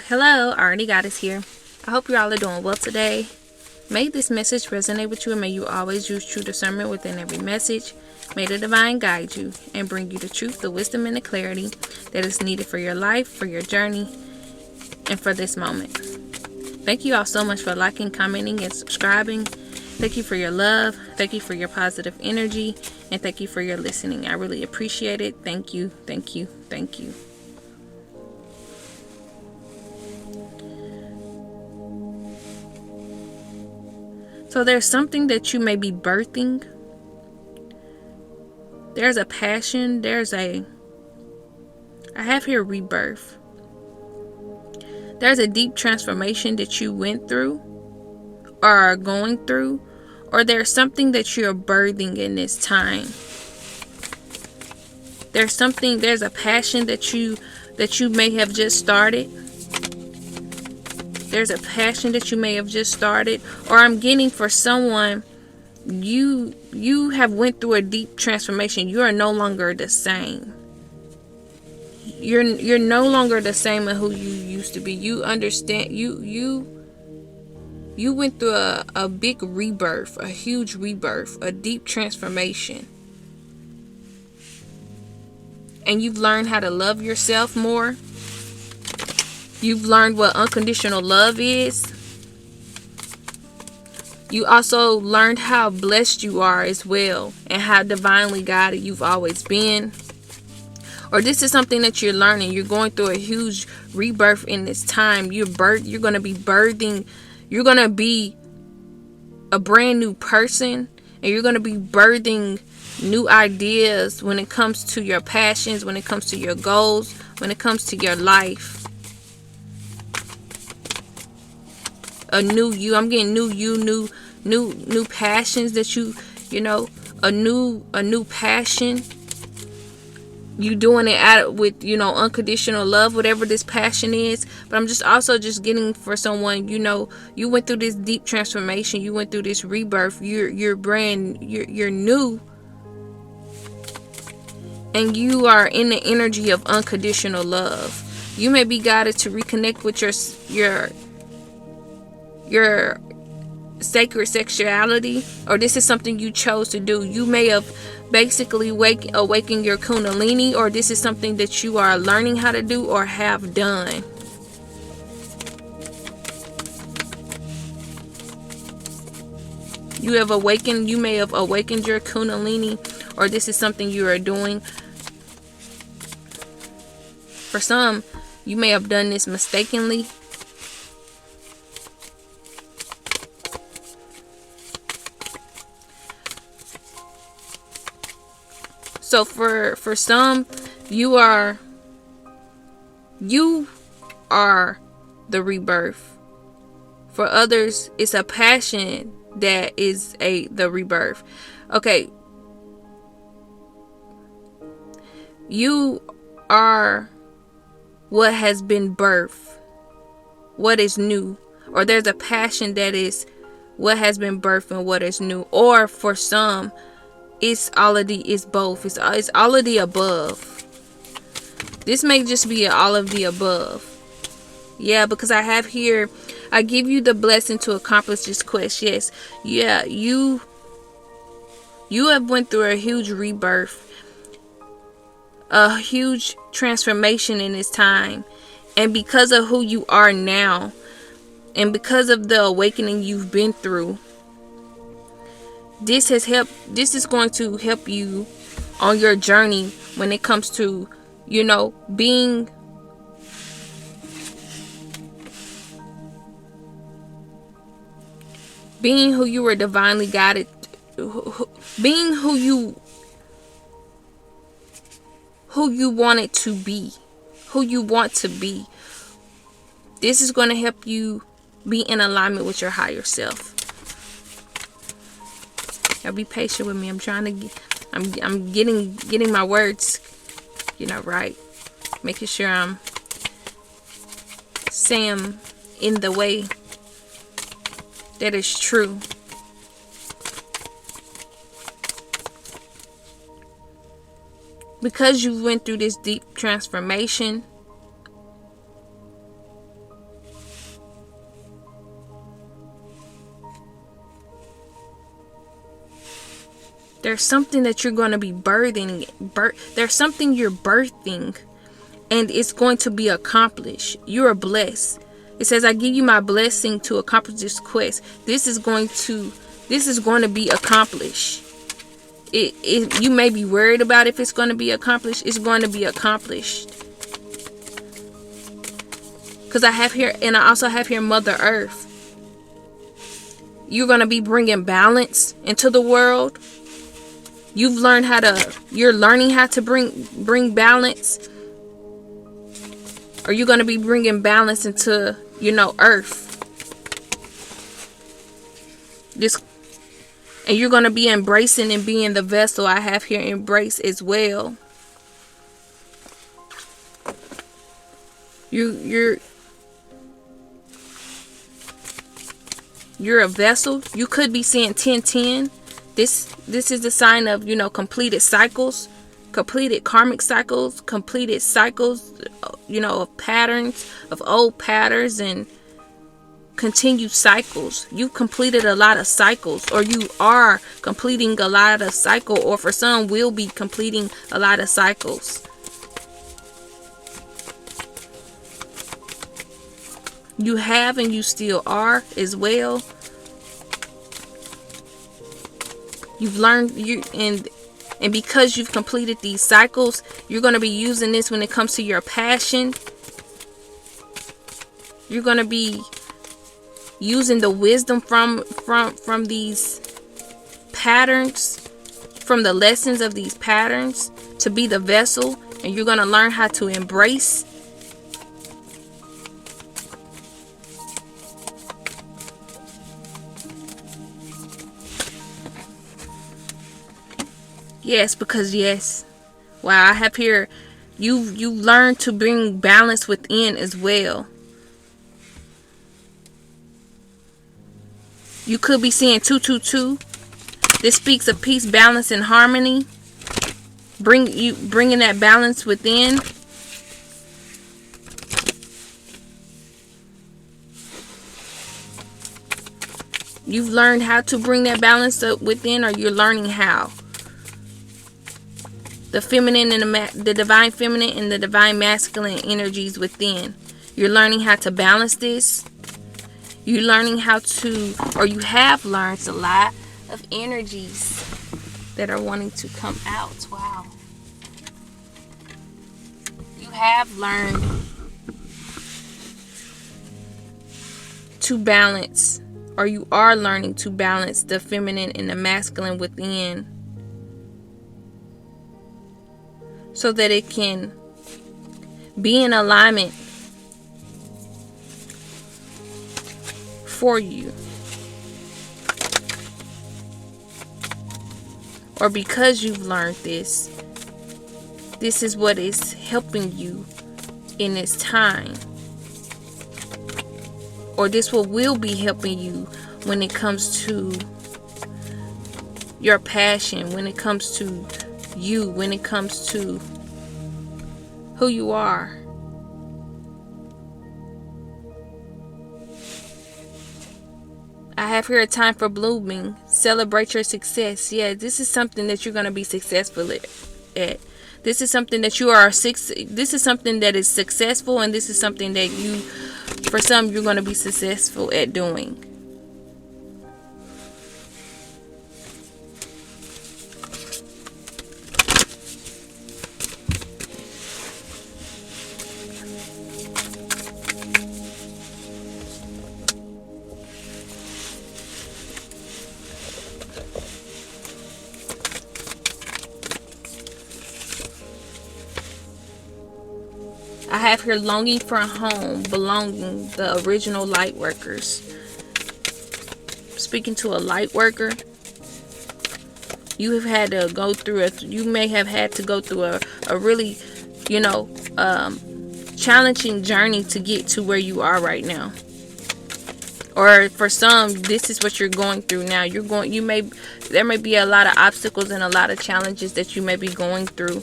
Hello, Already Goddess here. I hope you all are doing well today. May this message resonate with you and may you always use true discernment within every message. May the divine guide you and bring you the truth, the wisdom, and the clarity that is needed for your life, for your journey, and for this moment. Thank you all so much for liking, commenting, and subscribing. Thank you for your love. Thank you for your positive energy. And thank you for your listening. I really appreciate it. Thank you, thank you, thank you. So there's something that you may be birthing. There's a passion. I have here rebirth. There's a deep transformation that you went through or are going through, or there's something that you're birthing in this time. There's a passion that you may have just started. There's a passion that you may have just started, or I'm getting for someone, you have went through a deep transformation. You are no longer the same. You're no longer the same as who you used to be. You understand, you went through a big rebirth, a huge rebirth, a deep transformation. And you've learned how to love yourself more. You've learned what unconditional love is. You also learned how blessed you are as well, and how divinely guided you've always been. Or this is something that you're learning. You're going through a huge rebirth in this time. You're going to be birthing. You're going to be a brand new person, and you're going to be birthing new ideas when it comes to your passions, when it comes to your goals, when it comes to your life. A new you. I'm getting new you, new passions that a new passion. You doing it with unconditional love, whatever this passion is. But I'm just getting for someone, you went through this deep transformation. You went through this rebirth. You're new, and you are in the energy of unconditional love. You may be guided to reconnect with your sacred sexuality, or this is something you chose to do. You may have basically awakened your kundalini, or this is something that you are learning how to do or have done. You may have awakened your kundalini, or this is something you are doing. For some, you may have done this mistakenly. So for some, you are the rebirth. For others, it's a passion that is the rebirth. Okay. You are what has been birthed, what is new. Or there's a passion that is what has been birthed and what is new. Or for some, it's both. It's all of the above. This may just be all of the above. Yeah, because I have here, I give you the blessing to accomplish this quest. Yes. Yeah, you have went through a huge rebirth, a huge transformation in this time. And because of who you are now, and because of the awakening you've been through, this is going to help you on your journey when it comes to, being who you were divinely guided, being who you wanted to be, who you want to be. This is going to help you be in alignment with your higher self. Now be patient with me. I'm getting my words, right. Making sure I'm saying in the way that is true. Because you went through this deep transformation, There's something that you're going to be birthing. There's something you're birthing, and it's going to be accomplished. You are blessed. It says, I give you my blessing to accomplish this quest. This is going to be accomplished. You may be worried about if it's going to be accomplished. It's going to be accomplished. Because I have here, and I also have here Mother Earth. You're going to be bringing balance into the world. You're learning how to bring balance. Or you're going to be bringing balance into, Earth. And you're going to be embracing and being the vessel. I have here embrace as well. You're a vessel. You could be seeing 1010. This is the sign of, completed cycles, completed karmic cycles, completed cycles, of patterns, of old patterns, and continued cycles. You've completed a lot of cycles, or you are completing a lot of cycle, or for some will be completing a lot of cycles. You have, and you still are as well. You've learned, and because you've completed these cycles, you're going to be using this when it comes to your passion. You're going to be using the wisdom from these patterns, from the lessons of these patterns, to be the vessel, and you're going to learn how to embrace. Yes, because yes. Wow, I have here, you learn to bring balance within as well. You could be seeing 222. This speaks of peace, balance, and harmony. Bringing that balance within. You've learned how to bring that balance up within, or you're learning how. The feminine and the divine feminine and the divine masculine energies within. You're learning how to balance this. You're learning how to, or you have learned a lot of energies that are wanting to come out. Wow. You have learned to balance, or you are learning to balance the feminine and the masculine within, so that it can be in alignment for you. Or because you've learned this is what is helping you in this time. Or this will be helping you when it comes to your passion, when it comes to you, when it comes to who you are. I have here a time for blooming. Celebrate your success. Yeah, this is something that you're going to be successful at. This is something that this is something that is successful, and this is something that for some, you're going to be successful at doing. I have here longing for a home, belonging, the original light workers. Speaking to a light worker, you have had to go through you may have had to go through a really, challenging journey to get to where you are right now. Or for some, this is what you're going through now. There may be a lot of obstacles and a lot of challenges that you may be going through.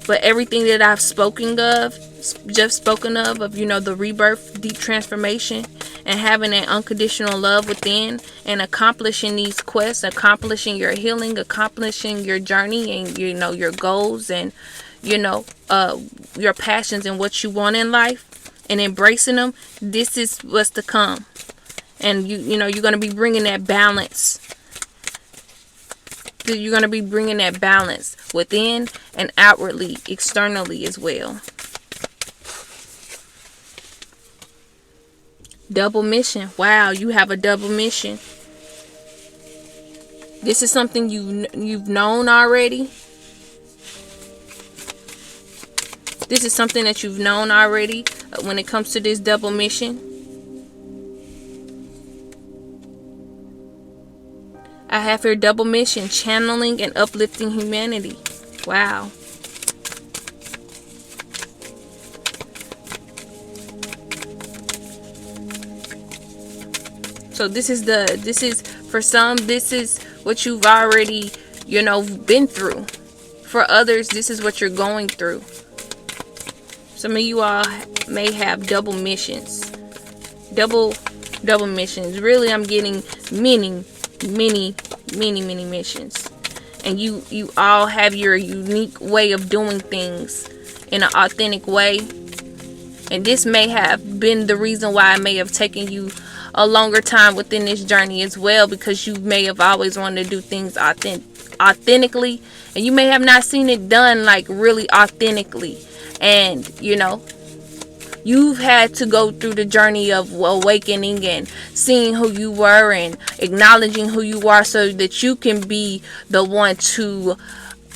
But everything that I've spoken of, the rebirth, deep transformation, and having an unconditional love within, and accomplishing these quests, accomplishing your healing, accomplishing your journey, and your goals, and your passions and what you want in life, and embracing them. This is what's to come. And you're going to be bringing that balance. You're going to be bringing that balance within and outwardly, externally as well. Double mission. Wow, you have a double mission. This is something you've known already. This is something that you've known already when it comes to this double mission. I have here double mission, channeling and uplifting humanity. Wow. So this is for some, this is what you've already, been through. For others, this is what you're going through. Some of you all may have double missions. Double missions. Really, I'm getting many missions. And you all have your unique way of doing things in an authentic way. And this may have been the reason why it may have taken you a longer time within this journey as well, because you may have always wanted to do things authentically, and you may have not seen it done like really authentically. And you've had to go through the journey of awakening and seeing who you were and acknowledging who you are, so that you can be the one to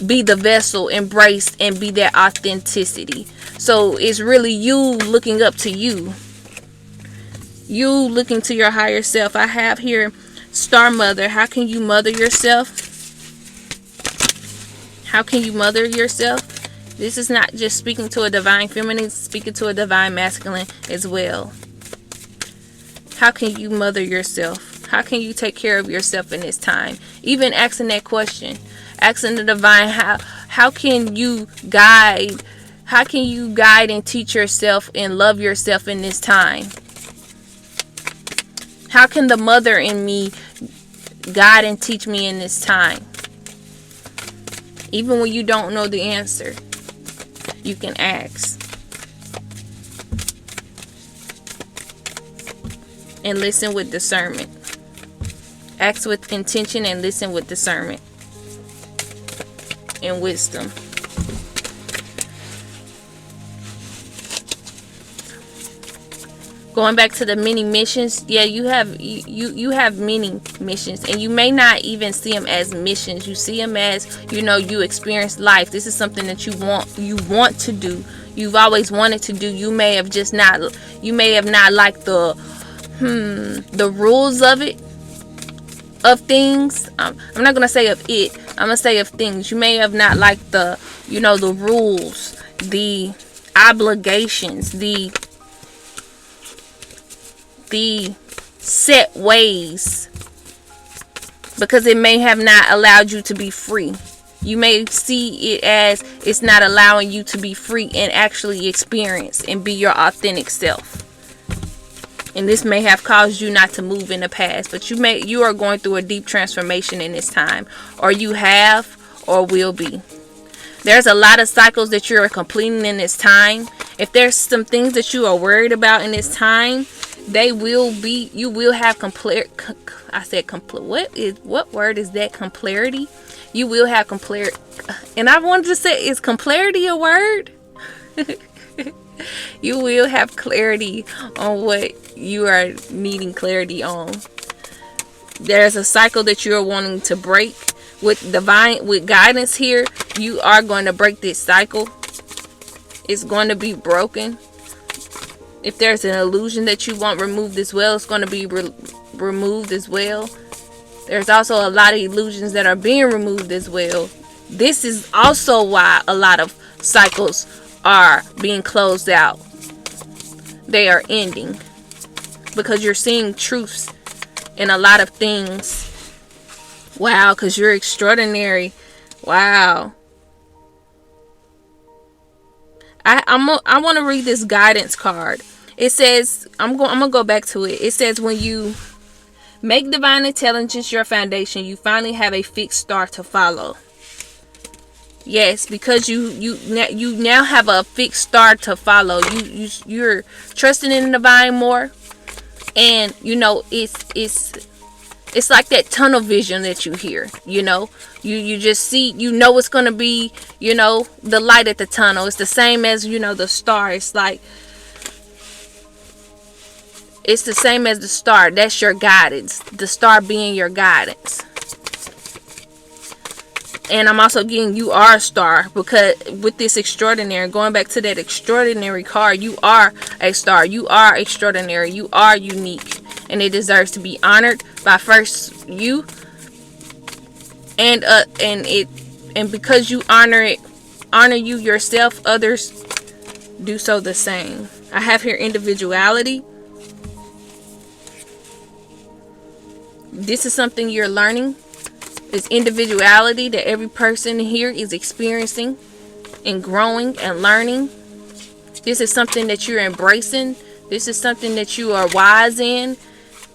be the vessel, embrace and be that authenticity. So it's really you looking up to you. You looking to your higher self. I have here Star Mother. How can you mother yourself? How can you mother yourself? This is not just speaking to a divine feminine, it's speaking to a divine masculine as well. How can you mother yourself? How can you take care of yourself in this time? Even asking that question. Asking the divine, how can you guide? How can you guide and teach yourself and love yourself in this time? How can the mother in me guide and teach me in this time? Even when you don't know the answer, you can ask. And listen with discernment. Ask with intention and listen with discernment and wisdom. Going back to the many missions, yeah, you have many missions, and you may not even see them as missions. You see them as, you experience life. This is something that you want to do. You've always wanted to do. You may have not liked the rules of it, of things. I'm not gonna say of it. I'm gonna say of things. You may have not liked the rules, the obligations, the set ways, because it may have not allowed you to be free. You may see it as it's not allowing you to be free and actually experience and be your authentic self. And this may have caused you not to move in the past, but you are going through a deep transformation in this time, or you have or will be. There's a lot of cycles that you're completing in this time. If there's some things that you are worried about in this time, you will have what word is that? Clarity. You will have clarity. And I wanted to say, is clarity a word? You will have clarity on what you are needing clarity on. There's a cycle that you're wanting to break. With guidance here, you are going to break this cycle. It's going to be broken. If there's an illusion that you want removed as well, it's going to be removed as well. There's also a lot of illusions that are being removed as well. This is also why a lot of cycles are being closed out. They are ending, because you're seeing truths in a lot of things. Wow, because you're extraordinary. Wow. I want to read this guidance card. It says, I'm gonna go back to it. It says, when you make divine intelligence your foundation, you finally have a fixed star to follow. Yes, because you now have a fixed star to follow. You're trusting in the divine more, and it's like that tunnel vision that you hear. You just see, it's gonna be, the light at the tunnel. It's the same as, the star. It's the same as the star. That's your guidance. The star being your guidance. And I'm also getting, you are a star, because with this extraordinary, going back to that extraordinary card, you are a star. You are extraordinary. You are unique. And it deserves to be honored by first you. And because you honor you yourself, others do so the same. I have here individuality. This is something you're learning. It's individuality that every person here is experiencing and growing and learning. This is something that you're embracing. This is something that you are wise in.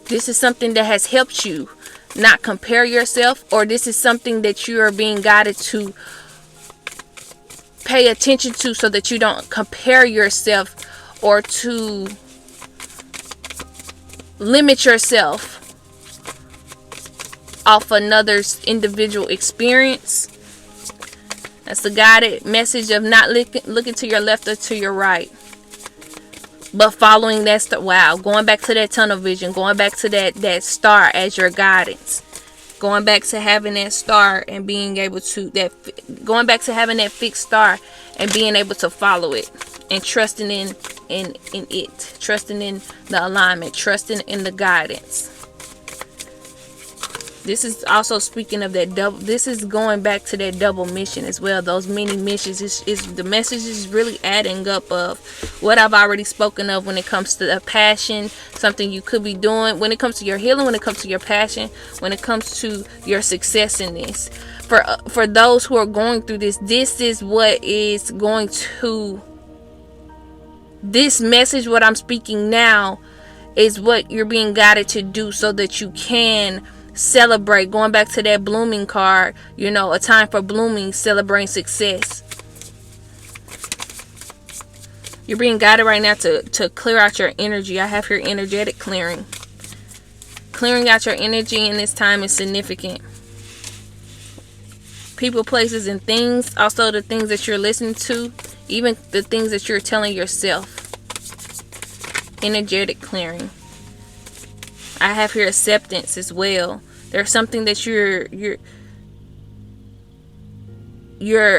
This is something that has helped you not compare yourself, or this is something that you are being guided to pay attention to, so that you don't compare yourself or to limit yourself off another's individual experience. That's the guided message of not looking to your left or to your right, but following that star. Wow, going back to that tunnel vision, going back to that star as your guidance, going back to having that star and being able to going back to having that fixed star and being able to follow it, and trusting in it, trusting in the alignment, trusting in the guidance. This is also speaking of that double. This is going back to that double mission as well. Those many missions. Is the message is really adding up of what I've already spoken of when it comes to the passion, something you could be doing when it comes to your healing, when it comes to your passion, when it comes to your success in this. For those who are going through this, this is what is going to. This message, what I'm speaking now, is what you're being guided to do, so that you can celebrate. Going back to that blooming card, a time for blooming, celebrating success. You're being guided right now to clear out your energy. I have here energetic clearing. Clearing out your energy in this time is significant. People, places, and things. Also the things that you're listening to. Even the things that you're telling yourself. Energetic clearing. I have here acceptance as well. There's something that you're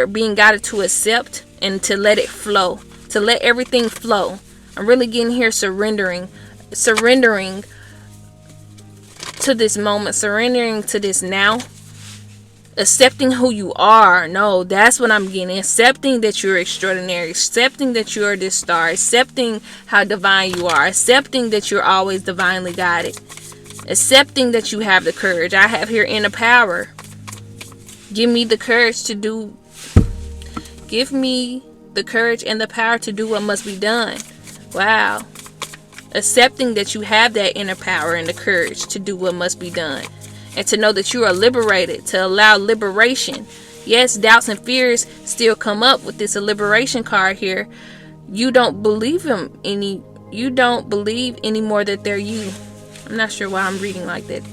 being guided to accept and to let it flow, to let everything flow. I'm really getting here surrendering to this moment, surrendering to this now, accepting who you are. No, that's what I'm getting. Accepting that you're extraordinary, accepting that you're this star, accepting how divine you are, accepting that you're always divinely guided, accepting that you have the courage. I have here inner power. Give me the courage to do. Give me the courage and the power to do what must be done. Wow. Accepting that you have that inner power and the courage to do what must be done. And to know that you are liberated, to allow liberation. Yes, doubts and fears still come up with this liberation card here. You don't believe you don't believe anymore that they're you. I'm not sure why I'm reading like that.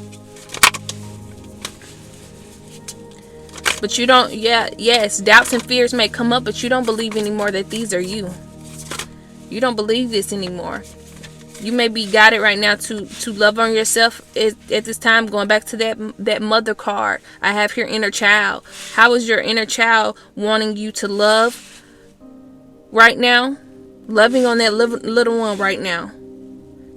But you don't, yes, doubts and fears may come up, but you don't believe anymore that these are you. You don't believe this anymore. You may be guided right now to love on yourself at this time. Going back to that mother card. I have here inner child. How is your inner child wanting you to love right now? Loving on that little one right now.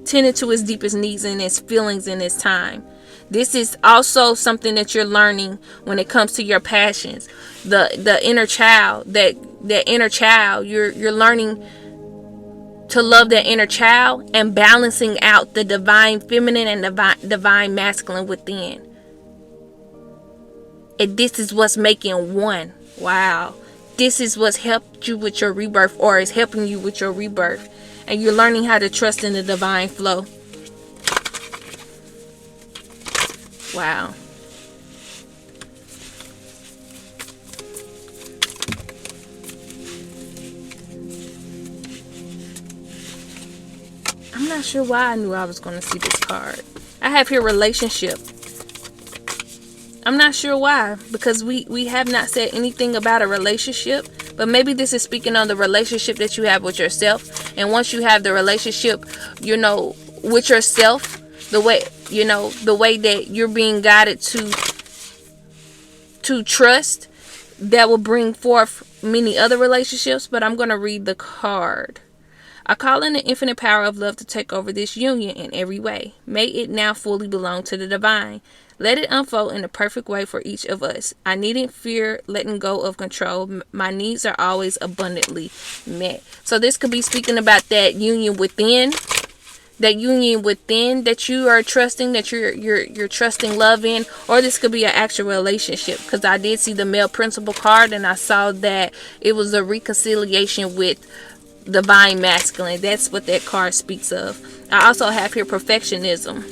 Tending to his deepest needs and his feelings in this time. This is also something that you're learning when it comes to your passions. The inner child, that inner child, you're learning to love that inner child and balancing out the divine feminine and divine masculine within. And this is what's making one. Wow. This is what's helped you with your rebirth, or is helping you with your rebirth. and you're learning how to trust in the divine flow. Wow. I'm not sure why I knew I was going to see this card. I have here relationship. I'm not sure why, because we have not said anything about a relationship, but maybe this is speaking on the relationship that you have with yourself. And once you have the relationship, with yourself, the way that you're being guided to trust, that will bring forth many other relationships. But I'm going to read the card. I call in the infinite power of love to take over this union in every way. May it now fully belong to the divine. Let it unfold in the perfect way for each of us. I needn't fear letting go of control. My needs are always abundantly met. So this could be speaking about that union within. That union within that you are trusting, that you're trusting love in. Or this could be an actual relationship. Because I did see the male principal card, and I saw that it was a reconciliation with divine masculine. That's what that card speaks of. I also have here perfectionism.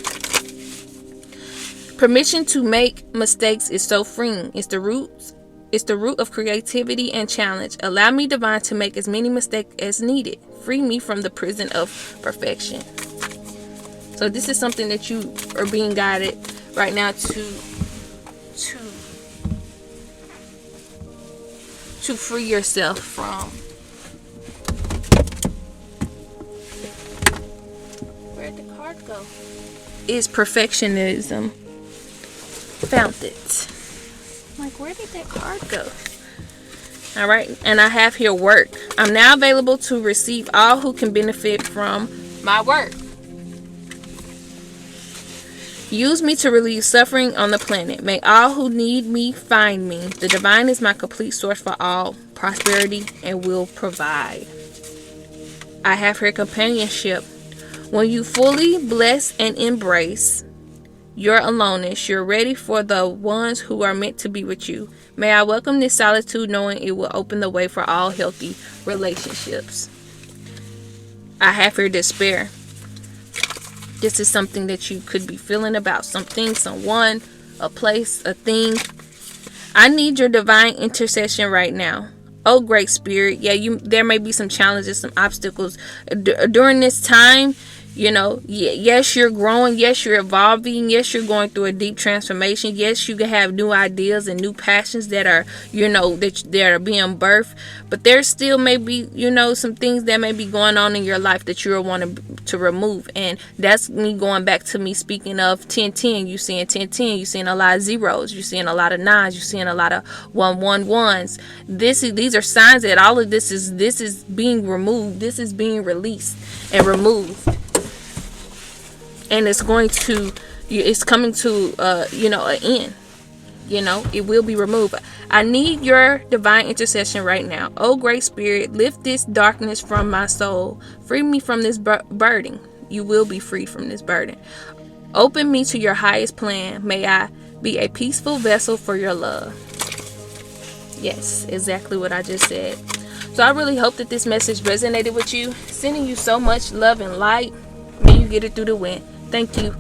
Permission to make mistakes is so freeing. It's the root of creativity and challenge. Allow me, divine, to make as many mistakes as needed. Free me from the prison of perfection. So this is something that you are being guided right now to free yourself from. Where'd the card go? Is perfectionism. Found it. I'm like, where did that card go? All right, and I have here work. I'm now available to receive all who can benefit from my work. Use me to relieve suffering on the planet. May all who need me find me. The divine is my complete source for all prosperity and will provide. I have here companionship. When you fully bless and embrace your aloneness, you're ready for the ones who are meant to be with you. May I welcome this solitude, knowing it will open the way for all healthy relationships. I have here despair. This is something that you could be feeling about something, someone, a place, a thing. I need your divine intercession right now. Oh, great spirit. Yeah, there may be some challenges, some obstacles during this time. Yes, you're growing. Yes, you're evolving. Yes, you're going through a deep transformation. Yes, you can have new ideas and new passions that are, that are being birthed. But there still may be, some things that may be going on in your life that you're wanting to remove. And that's me going back to me speaking of 1010. You seeing 1010. You seeing a lot of zeros. You seeing a lot of nines. You seeing a lot of 111s. These are signs that all of this is being removed. This is being released and removed. And it's coming to an end. It will be removed. I need your divine intercession right now. Oh, great spirit, lift this darkness from my soul. Free me from this burden. You will be free from this burden. Open me to your highest plan. May I be a peaceful vessel for your love. Yes, exactly what I just said. So I really hope that this message resonated with you. Sending you so much love and light. May you get it through the wind. Thank you.